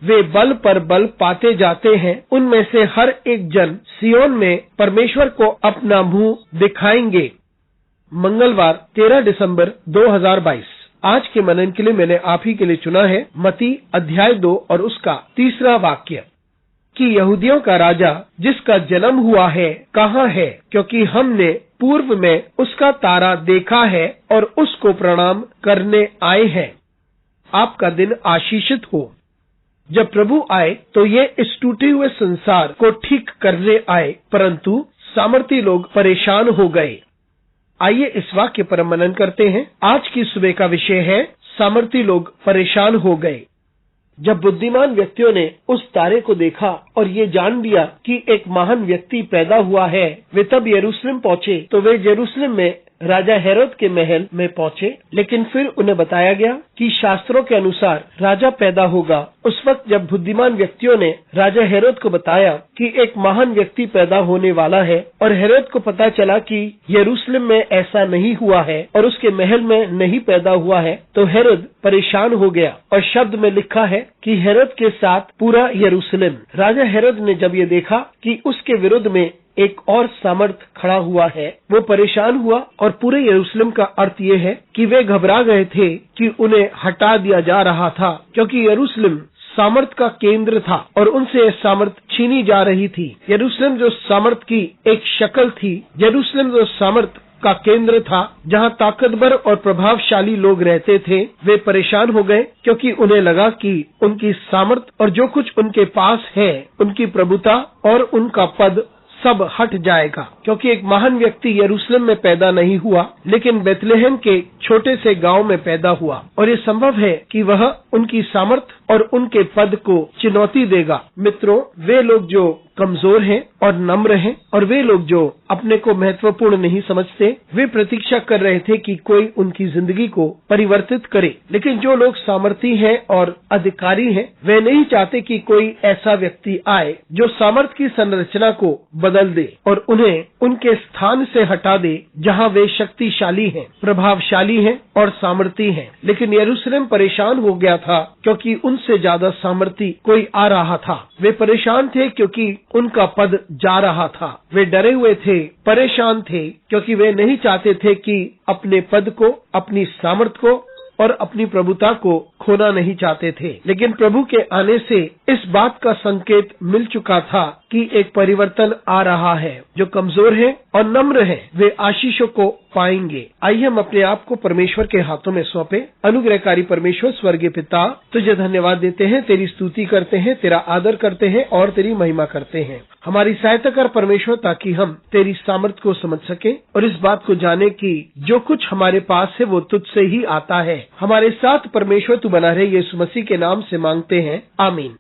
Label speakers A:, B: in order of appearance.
A: वे बल पर बल पाते जाते हैं। उनमें से हर एक जन सियोन में परमेश्वर को अपना मुंह दिखाएंगे। मंगलवार 13 दिसंबर 2022। आज के मनन के लिए मैंने आप ही के लिए चुना है मत्ती अध्याय 2 और उसका 3 वाक्य कि यहूदियों का राजा जिसका जन्म हुआ है कहाँ है, क्योंकि हमने पूर्व में उसका तारा देखा है और उसको प्रणाम करने आए हैं। आपका दिन आशीषित हो। जब प्रभु आए तो ये इस टूटे हुए संसार को ठीक करने आए, परंतु सामर्थी लोग परेशान हो गए। आइए इस वाक्य पर मनन करते हैं। आज की सुबह का विषय है सामर्थी लोग परेशान हो गए। जब बुद्धिमान व्यक्तियों ने उस तारे को देखा और ये जान लिया कि एक महान व्यक्ति पैदा हुआ है, वे तब यरूशलेम पहुंचे। तो वे यरूशलेम में राजा हेरोद के महल में पहुंचे, लेकिन फिर उन्हें बताया गया कि शास्त्रों के अनुसार राजा पैदा होगा। उस वक्त जब बुद्धिमान व्यक्तियों ने राजा हेरोद को बताया कि एक महान व्यक्ति पैदा होने वाला है और हेरोद को पता चला कि यरूशलेम में ऐसा नहीं हुआ है और उसके महल में नहीं पैदा हुआ है, तो हेरोद परेशान हो गया। और शब्द में लिखा है कि हेरोद के साथ पूरा यरूशलेम। राजा हेरोद ने जब ये देखा कि उसके विरुद्ध में एक और सामर्थ खड़ा हुआ है, वो परेशान हुआ। और पूरे यरूशलेम का अर्थ ये है कि वे घबरा गए थे कि उन्हें हटा दिया जा रहा था, क्योंकि यरूशलेम सामर्थ का केंद्र था और उनसे सामर्थ छीनी जा रही थी। यरूशलेम जो सामर्थ की एक शक्ल थी, यरूशलेम जो सामर्थ का केंद्र था, जहां ताकतवर और प्रभावशाली लोग रहते थे, वे परेशान हो गए, क्योंकि उन्हें लगा कि उनकी सामर्थ और जो कुछ उनके पास है, उनकी प्रभुता और उनका पद सब हट जाएगा। क्योंकि एक महान व्यक्ति यरूशलेम में पैदा नहीं हुआ, लेकिन बेथलेहम के छोटे से गांव में पैदा हुआ, और ये संभव है कि वह उनकी सामर्थ और उनके पद को चुनौती देगा। मित्रों, वे लोग जो कमजोर हैं और नम्र हैं, और वे लोग जो अपने को महत्वपूर्ण नहीं समझते, वे प्रतीक्षा कर रहे थे कि कोई उनकी जिंदगी को परिवर्तित करे। लेकिन जो लोग सामर्थी हैं और अधिकारी हैं, वे नहीं चाहते कि कोई ऐसा व्यक्ति आए जो सामर्थ की संरचना को बदल दे और उन्हें उनके स्थान से हटा दे, जहां वे शक्तिशाली हैं, प्रभावशाली हैं और सामर्थी हैं। लेकिन यरूशलेम परेशान हो गया था, क्योंकि उनसे ज्यादा सामर्थी कोई आ रहा था। वे परेशान थे क्योंकि उनका पद जा रहा था। वे डरे हुए थे, परेशान थे, क्योंकि वे नहीं चाहते थे कि अपने पद को, अपनी सामर्थ को और अपनी प्रभुता को खोना नहीं चाहते थे। लेकिन प्रभु के आने से इस बात का संकेत मिल चुका था कि एक परिवर्तन आ रहा है। जो कमजोर हैं और नम्र हैं, वे आशीषों को पाएंगे। आइए हम अपने आप को परमेश्वर के हाथों में सौंपे। अनुग्रहकारी परमेश्वर, स्वर्गीय पिता, तुझे धन्यवाद देते हैं, तेरी स्तुति करते हैं, तेरा आदर करते हैं और तेरी महिमा करते हैं। हमारी सहायता कर परमेश्वर, ताकि हम तेरी सामर्थ को समझ सके और इस बात को जाने कि जो कुछ हमारे पास है वो तुझसे ही आता है। हमारे साथ परमेश्वर तू बना रहे, यीशु मसीह के नाम से मांगते हैं, आमीन।